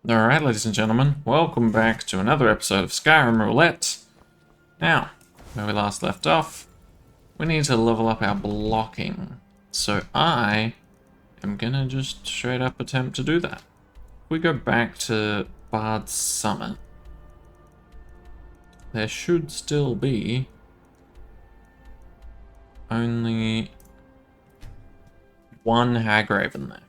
Alright, ladies and gentlemen, welcome back to another episode of Skyrim Roulette. Now, where we last left off, we need to level up our blocking. So I am gonna just straight up attempt to do that. If we go back to Bard's Summit, there should still be only one Hagraven there.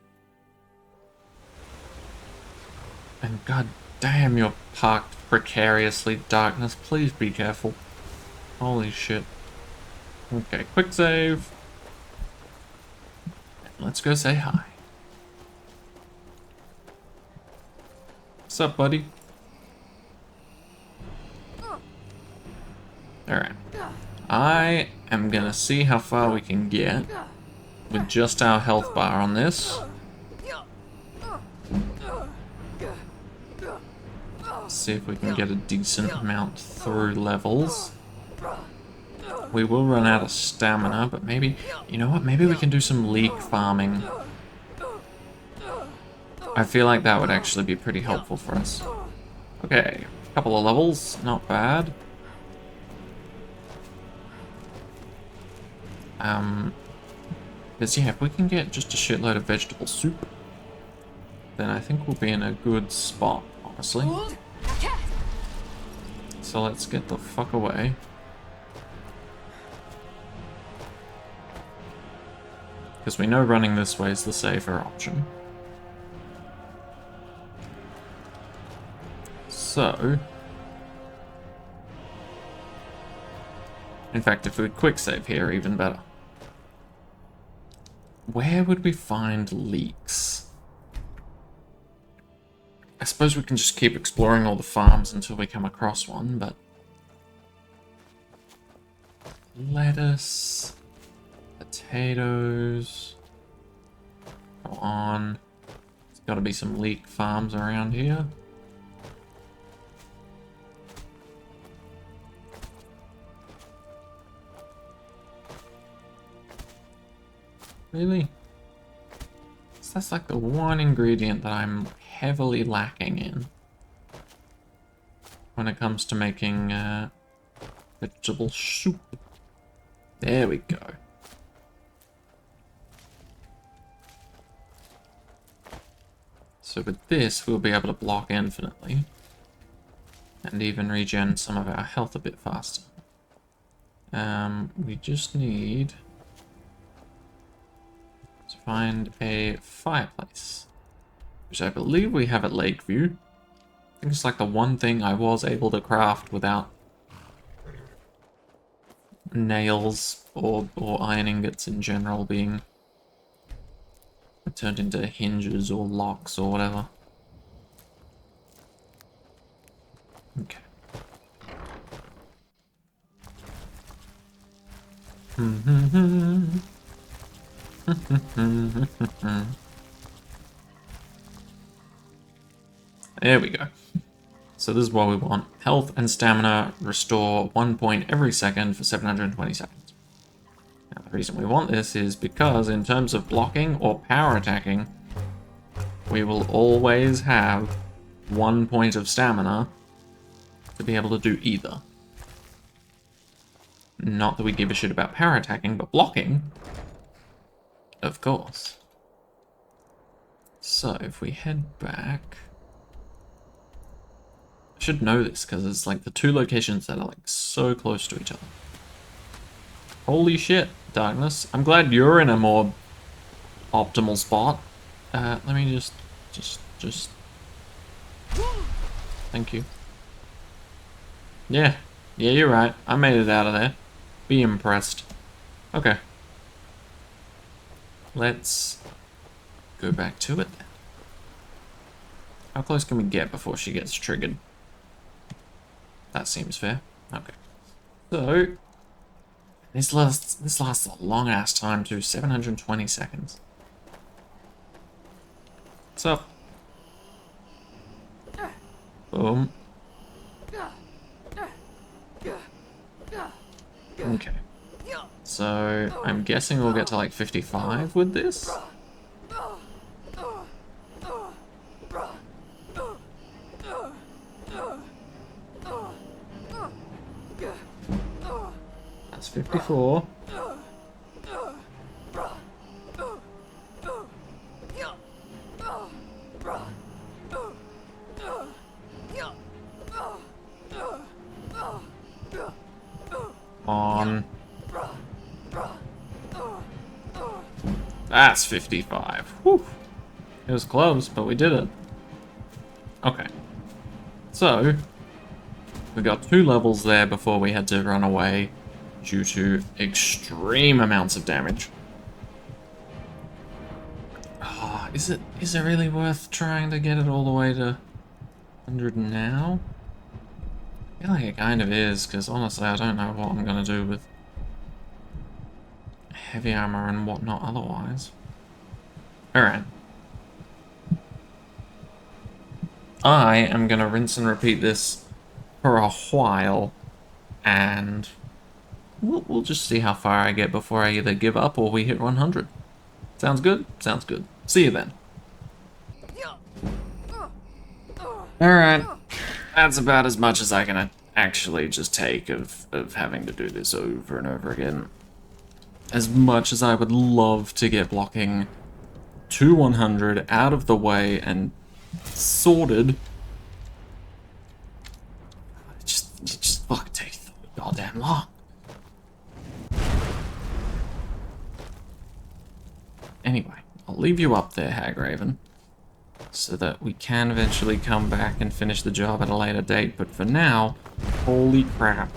And god damn, you're parked precariously, Darkness. Please be careful. Holy shit. Okay, quick save. Let's go say hi. What's up, buddy? Alright. I am gonna see how far we can get with just our health bar on this. See if we can get a decent amount through levels. We will run out of stamina, but maybe, you know what, maybe we can do some leek farming. I feel like that would actually be pretty helpful for us. Okay, a couple of levels, not bad. Because yeah, if we can get just a shitload of vegetable soup, then I think we'll be in a good spot, honestly. So let's get the fuck away. Because we know running this way is the safer option. So... in fact, if we would quick save here, even better. Where would we find leeks? I suppose we can just keep exploring all the farms until we come across one, but... lettuce... potatoes... come on. There's gotta be some leek farms around here. Really? So that's like the one ingredient that I'm heavily lacking in when it comes to making vegetable soup. There we go. So with this, we'll be able to block infinitely and even regen some of our health a bit faster. We just need to find a fireplace, which I believe we have at Lakeview. I think it's like the one thing I was able to craft without nails or iron ingots in general being turned into hinges or locks or whatever. Okay. There we go. So this is what we want. Health and stamina restore 1 point every second for 720 seconds. Now the reason we want this is because in terms of blocking or power attacking, we will always have 1 point of stamina to be able to do either. Not that we give a shit about power attacking, but blocking, of course. So if we head back... I should know this because it's like the two locations that are like so close to each other. Holy shit, Darkness. I'm glad you're in a more optimal spot. Let me just... Thank you. Yeah, you're right. I made it out of there. Be impressed. Okay. Let's go back to it then. How close can we get before she gets triggered? That seems fair. Okay. So, this lasts a long ass time too, 720 seconds. What's up? Boom. Okay. So, I'm guessing we'll get to like 55 with this. 54. On. That's 55. Whew. It was close, but we did it. Okay. So, we got 2 levels there before we had to run away due to extreme amounts of damage. Oh, is it really worth trying to get it all the way to 100 now? I feel like it kind of is, because honestly I don't know what I'm going to do with heavy armor and whatnot otherwise. Alright. I am going to rinse and repeat this for a while, and we'll just see how far I get before I either give up or we hit 100. Sounds good? Sounds good. See you then. Alright. That's about as much as I can actually just take of having to do this over and over again. As much as I would love to get blocking to 100 out of the way and sorted, it just fucking takes so goddamn long. Anyway, I'll leave you up there, Hagraven, so that we can eventually come back and finish the job at a later date, but for now, holy crap,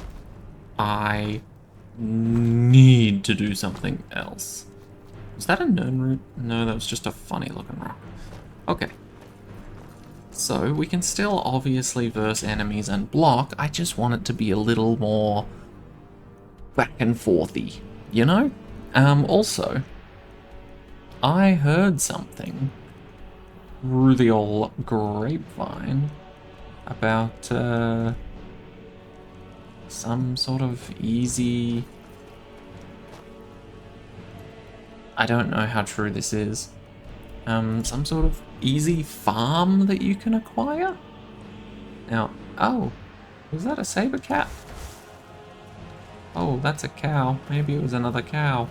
I need to do something else. Was that a known route? No, that was just a funny looking rock. Okay. So, we can still obviously verse enemies and block, I just want it to be a little more back and forthy, you know? Also, I heard something through the old grapevine about, some sort of easy... I don't know how true this is. Some sort of easy farm that you can acquire? Now, oh, was that a saber cat? Oh, that's a cow. Maybe it was another cow.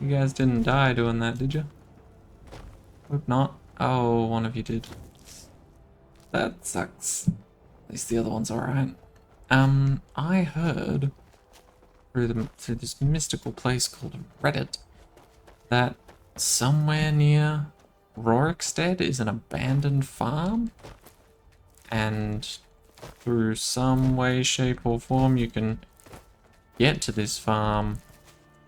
You guys didn't die doing that, did you? Hope not. Oh, one of you did. That sucks. At least the other one's alright. I heard through this mystical place called Reddit that somewhere near Rorikstead is an abandoned farm, and through some way, shape, or form you can get to this farm,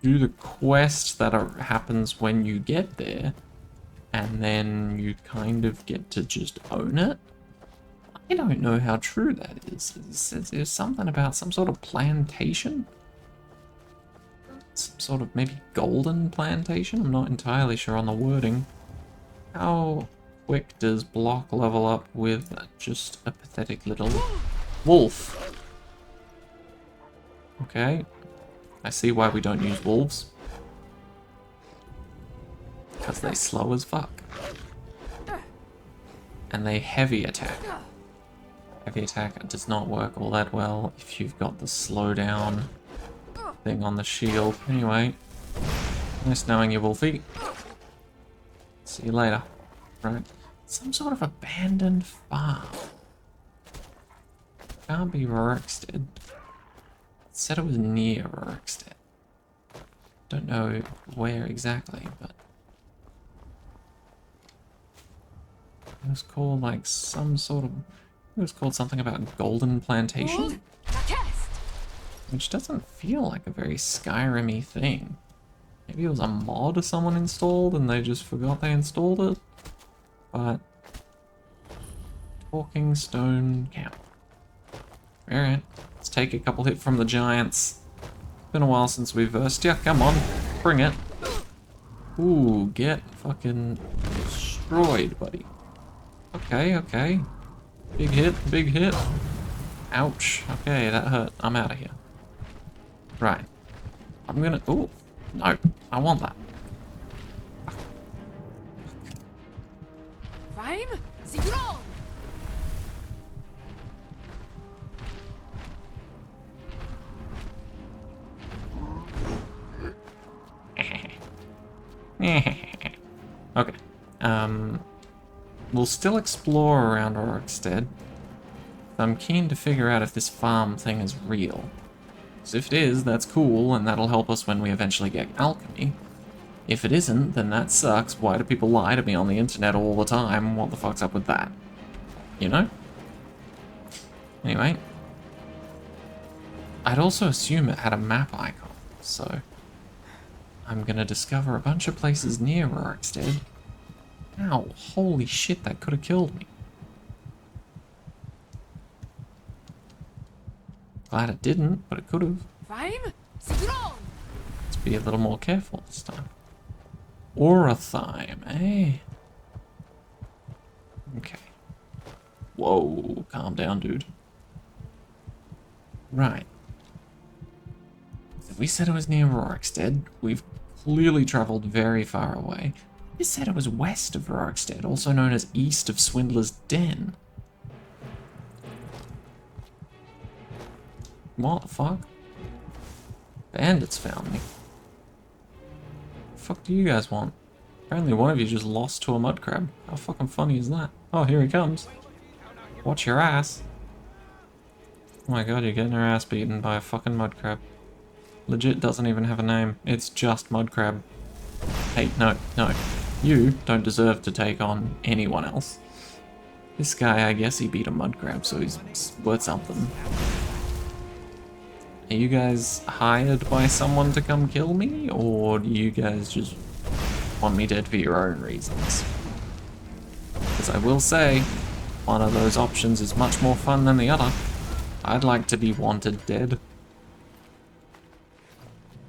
do the quest that happens when you get there, and then you kind of get to just own it. I don't know how true that is. There's something about some sort of plantation? Some sort of maybe golden plantation? I'm not entirely sure on the wording. How quick does block level up with just a pathetic little wolf? Okay. I see why we don't use wolves. Because they slow as fuck. And they heavy attack. Heavy attack does not work all that well if you've got the slowdown thing on the shield. Anyway, nice knowing you, Wolfie. See you later. Right. Some sort of abandoned farm. Can't be Rorikstead. It said it was near Rorikstead. Don't know where exactly, but it was called like some sort of... It was called something about Golden Plantation, which doesn't feel like a very Skyrim-y thing. Maybe it was a mod someone installed and they just forgot they installed it. But talking stone camp. Alright, let's take a couple hit from the giants. Been a while since we've versed ya. Come on, bring it. Ooh, get fucking destroyed, buddy. Okay, okay. Big hit, big hit. Ouch. Okay, that hurt. I'm out of here. Right. I'm gonna... Ooh. No. I want that. We'll still explore around Orkstead. I'm keen to figure out if this farm thing is real. Because if it is, that's cool, and that'll help us when we eventually get alchemy. If it isn't, then that sucks. Why do people lie to me on the internet all the time? What the fuck's up with that? You know? Anyway. I'd also assume it had a map icon, so... I'm gonna discover a bunch of places near Orkstead. Ow, holy shit, that could have killed me. Glad it didn't, but it could have. Let's be a little more careful this time. Orathyme, eh? Okay. Whoa, calm down, dude. Right. If we said it was near Rorikstead, we've clearly travelled very far away. You said it was west of Rorikstead, also known as east of Swindler's Den. What the fuck? Bandits found me. What the fuck do you guys want? Apparently one of you just lost to a mud crab. How fucking funny is that? Oh, here he comes. Watch your ass. Oh my god, you're getting her ass beaten by a fucking mud crab. Legit doesn't even have a name. It's just mud crab. Hey, no, no. You don't deserve to take on anyone else. This guy, I guess he beat a mud crab, so he's worth something. Are you guys hired by someone to come kill me, or do you guys just want me dead for your own reasons? Because I will say, one of those options is much more fun than the other. I'd like to be wanted dead.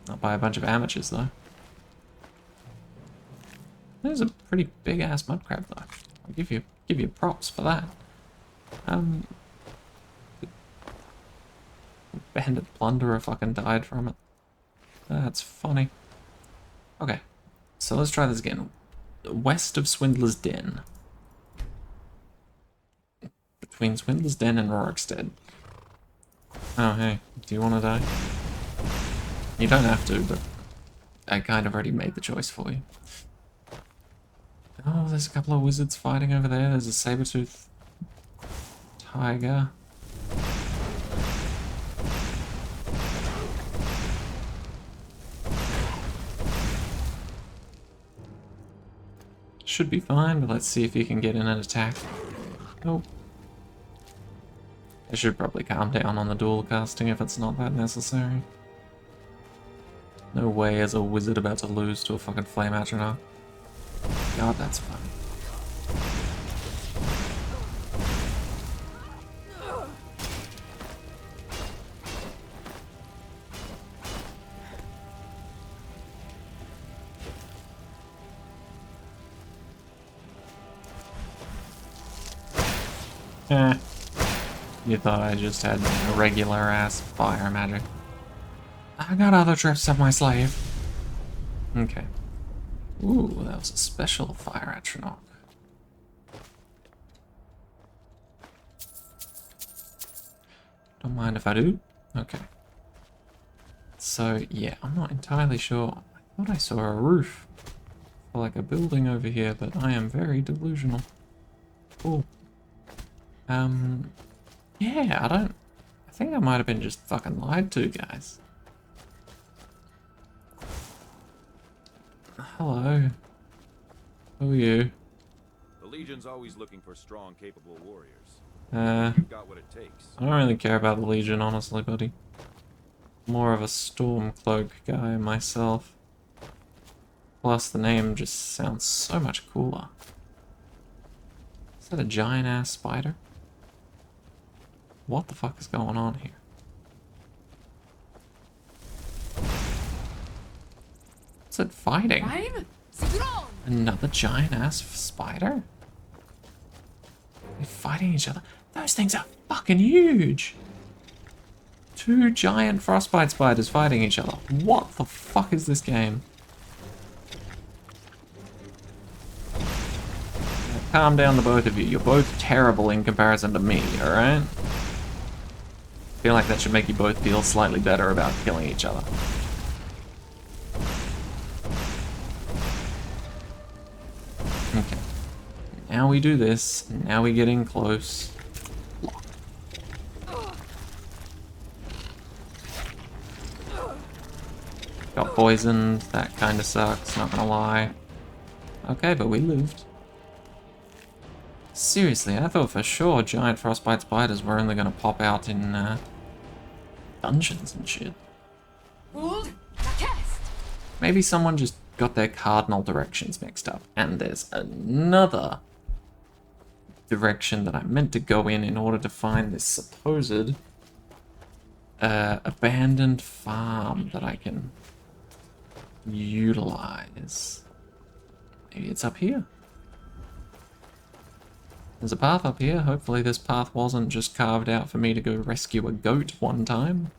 Not by a bunch of amateurs, though. There's a pretty big-ass mud crab, though. I'll give you props for that. Bandit plunderer fucking died from it. That's funny. Okay, so let's try this again. West of Swindler's Den. Between Swindler's Den and Rorikstead. Oh, hey, do you want to die? You don't have to, but I kind of already made the choice for you. Oh, there's a couple of wizards fighting over there. There's a saber-tooth tiger. Should be fine, but let's see if you can get in and attack. Nope. I should probably calm down on the dual casting if it's not that necessary. No way is a wizard about to lose to a fucking flame atronach. God, that's fun. Eh. You thought I just had regular ass fire magic. I got other tricks up my sleeve. Okay. Ooh, that was a special fire atronach. Don't mind if I do. Okay. So, yeah, I'm not entirely sure. I thought I saw a roof for like a building over here, but I am very delusional. Cool. Yeah, I think I might have been just fucking lied to, guys. Hello. Who are you? The Legion's always looking for strong, capable warriors. You've got what it takes. I don't really care about the Legion, honestly, buddy. More of a Stormcloak guy myself. Plus, the name just sounds so much cooler. Is that a giant-ass spider? What the fuck is going on here? What's it fighting? Another giant-ass spider? They're fighting each other? Those things are fucking huge! Two giant frostbite spiders fighting each other. What the fuck is this game? Calm down, the both of you. You're both terrible in comparison to me, alright? I feel like that should make you both feel slightly better about killing each other. Okay. Now we do this, and now we get in close. Got poisoned, that kinda sucks, not gonna lie. Okay, but we lived. Seriously, I thought for sure giant frostbite spiders were only gonna pop out in dungeons and shit. Maybe someone just got their cardinal directions mixed up, and there's another direction that I meant to go in order to find this supposed abandoned farm that I can utilize. Maybe it's up here. There's a path up here. Hopefully this path wasn't just carved out for me to go rescue a goat one time.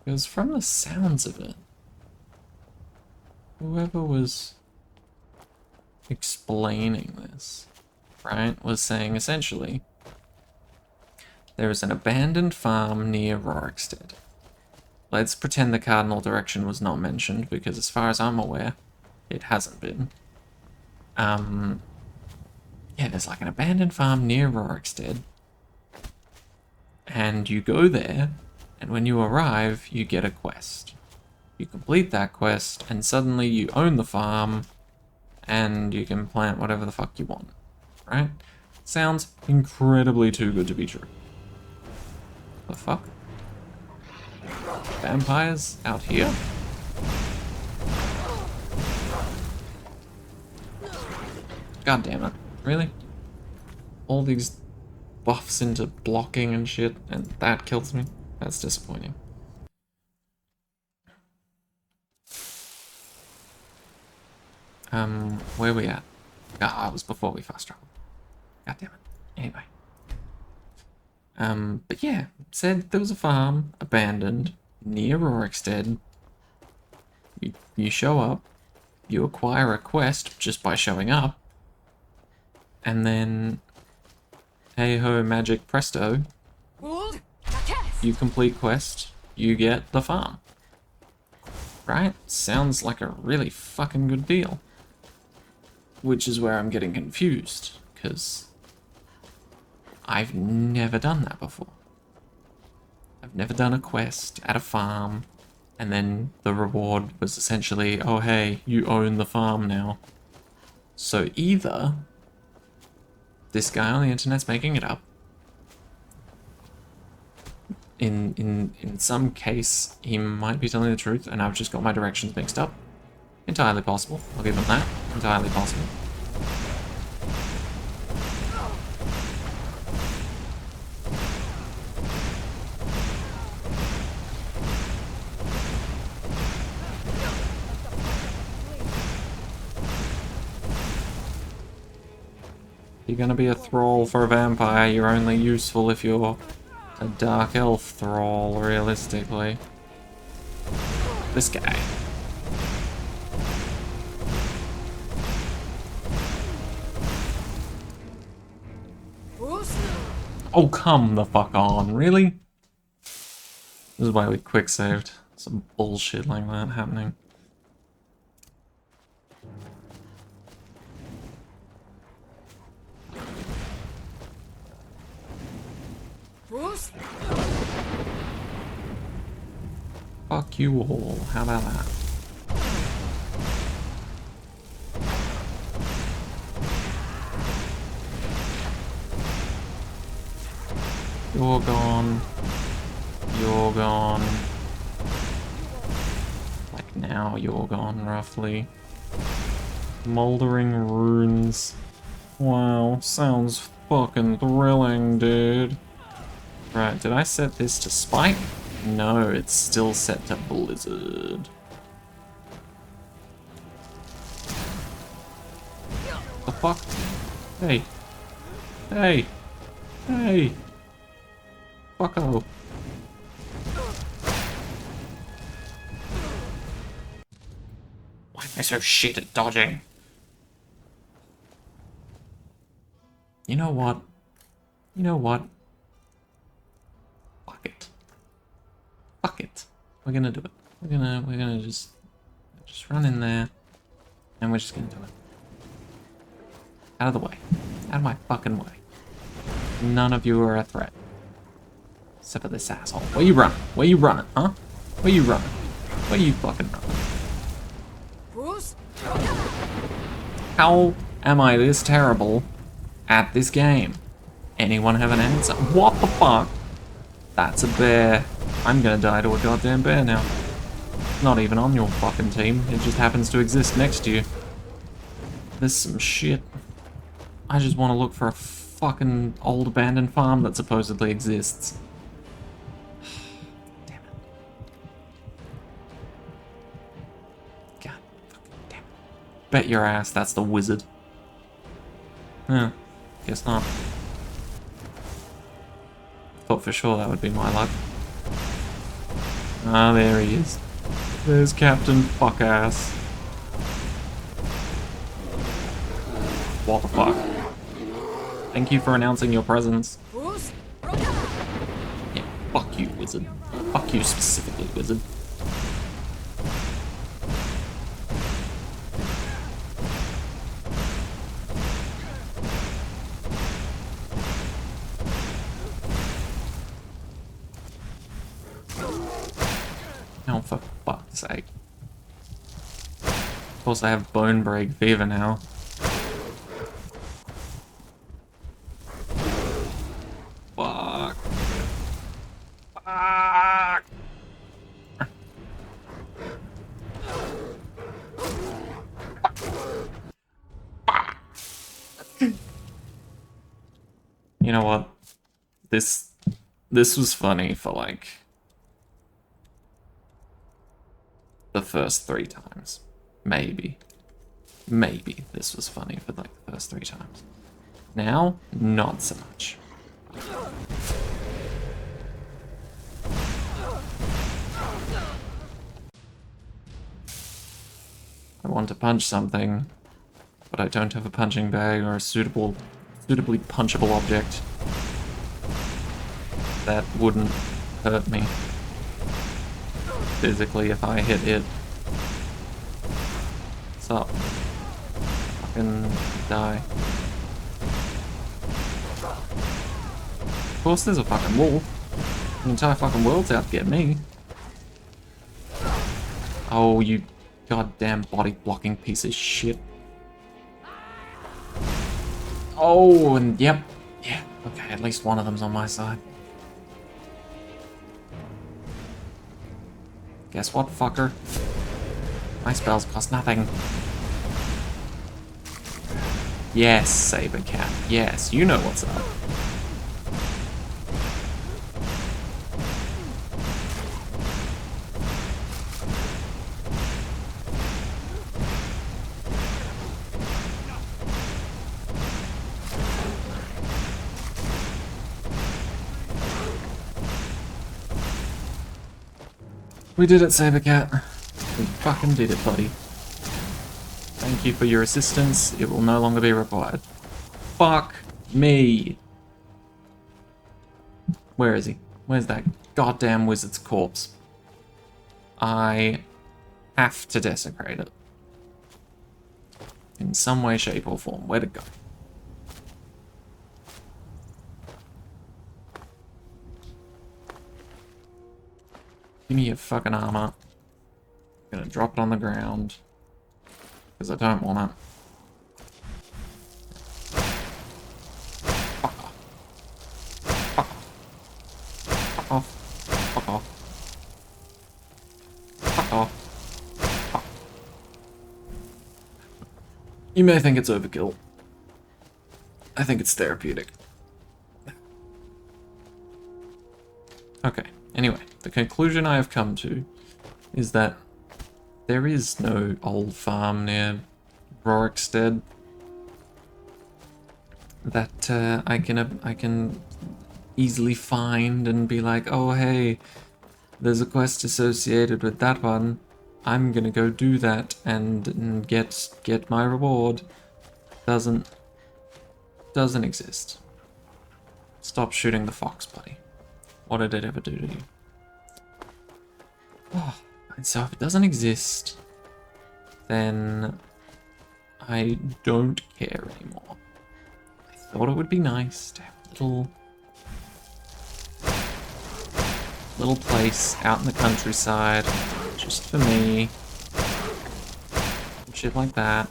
Because from the sounds of it, whoever was explaining this, right, was saying essentially, there is an abandoned farm near Rorikstead. Let's pretend the cardinal direction was not mentioned, because as far as I'm aware, it hasn't been. Yeah, there's like an abandoned farm near Rorikstead, and you go there, and when you arrive, you get a quest. You complete that quest, and suddenly you own the farm, and you can plant whatever the fuck you want, right? Sounds incredibly too good to be true. The fuck? Vampires out here? God damn it. Really? All these buffs into blocking and shit, and that kills me? That's disappointing. Where we at? Ah, it was before we fast traveled. God damn it. Anyway. But yeah, said there was a farm, abandoned, near Rorikstead. You show up, you acquire a quest just by showing up, and then, hey ho, magic presto, you complete quest, you get the farm. Right? Sounds like a really fucking good deal. Which is where I'm getting confused, because I've never done that before. I've never done a quest at a farm, and then the reward was essentially, oh hey, you own the farm now. So either this guy on the internet's making it up, in some case he might be telling the truth and I've just got my directions mixed up. Entirely possible, I'll give him that. Entirely possible. You're gonna be a thrall for a vampire, you're only useful if you're a dark elf thrall, realistically. This guy. Oh, come the fuck on, really? This is why we quick saved. Some bullshit like that happening. Fuck you all. How about that? You're gone. You're gone. Like now you're gone, roughly. Moldering runes. Wow, sounds fucking thrilling, dude. Right, did I set this to spike? No, it's still set to blizzard. The fuck? Hey. Hey. Hey. Fucko. Why am I so shit at dodging? You know what? You know what? Fuck it. Fuck it. We're gonna do it. We're gonna just run in there, and we're just gonna do it. Out of the way. Out of my fucking way. None of you are a threat. Except for this asshole. Where you running? Where you running, huh? Where you running? Where you fucking running? How am I this terrible at this game? Anyone have an answer? What the fuck? That's a bear. I'm gonna die to a goddamn bear now. Not even on your fucking team. It just happens to exist next to you. There's some shit. I just want to look for a fucking old abandoned farm that supposedly exists. Damn it. God fucking damn it. Bet your ass that's the wizard. Yeah, guess not. Thought for sure that would be my luck. Ah, there he is. There's Captain Fuckass. What the fuck? Thank you for announcing your presence. Yeah, fuck you, wizard. Fuck you specifically, wizard. Oh, for fuck's sake. Of course I have bone break fever now. Fuck. Fuck. You know what? This was funny for like the first 3 times. Maybe this was funny for like the first 3 times. Now, not so much. I want to punch something, but I don't have a punching bag or a suitably punchable object that wouldn't hurt me physically if I hit it. What's up? Fucking die. Of course there's a fucking wolf. The entire fucking world's out to get me. Oh, you goddamn body blocking piece of shit. Oh, and yep. Yeah, okay, at least one of them's on my side. Guess what, fucker? My spells cost nothing. Yes, Saber Cat. Yes, you know what's up. We did it, Sabercat. We fucking did it, buddy. Thank you for your assistance. It will no longer be required. Fuck me. Where is he? Where's that goddamn wizard's corpse? I have to desecrate it. In some way, shape, or form. Where'd it go? Give me your fucking armor. I'm gonna drop it on the ground. Because I don't want it. Fuck off. Fuck off. Fuck off. Fuck off. Fuck off. You may think it's overkill. I think it's therapeutic. Okay, anyway, the conclusion I have come to is that there is no old farm near Rorikstead that I can easily find and be like, oh hey, there's a quest associated with that one. I'm gonna go do that and get my reward. Doesn't exist. Stop shooting the fox, buddy. What did it ever do to you? Oh, And so if it doesn't exist, then I don't care anymore. I thought it would be nice to have a little place out in the countryside, just for me. Shit like that.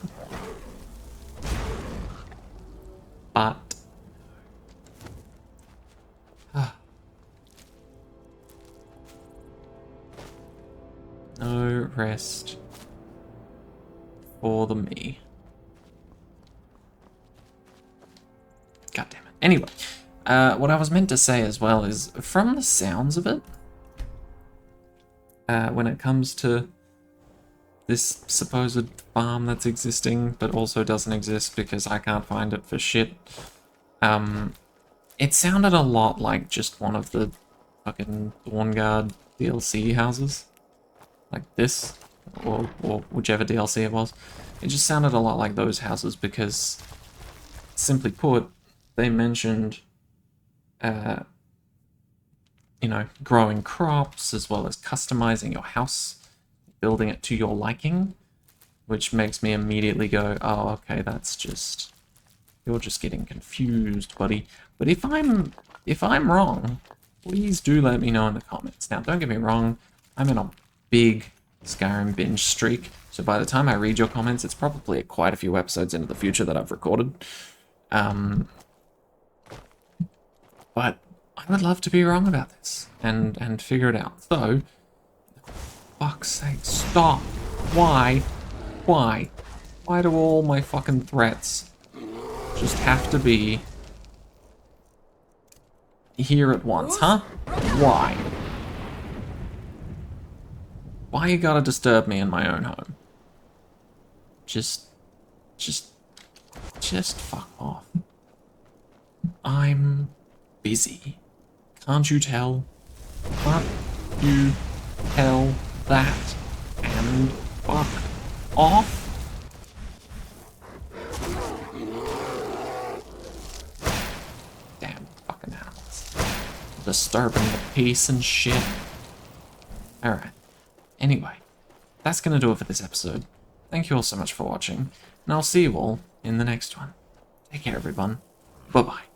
But no rest for the me. God damn it. Anyway, what I was meant to say as well is, from the sounds of it, when it comes to this supposed farm that's existing, but also doesn't exist because I can't find it for shit, it sounded a lot like just one of the fucking Dawnguard DLC houses. Like this, or whichever DLC it was. It just sounded a lot like those houses because, simply put, they mentioned, you know, growing crops as well as customizing your house, building it to your liking, which makes me immediately go, oh, okay, that's just, you're just getting confused, buddy. But if I'm wrong, please do let me know in the comments. Now, don't get me wrong, I'm in a big Skyrim binge streak, so by the time I read your comments, it's probably quite a few episodes into the future that I've recorded. But I would love to be wrong about this and figure it out. So, fuck's sake, stop. Why? Why? Why do all my fucking threats just have to be here at once, huh? Why? Why you gotta disturb me in my own home? Just fuck off. I'm busy. Can't you tell? Can't you tell that? And fuck off? Damn fucking animals. Disturbing the peace and shit. Alright. Anyway, that's gonna do it for this episode. Thank you all so much for watching, and I'll see you all in the next one. Take care, everyone. Bye-bye.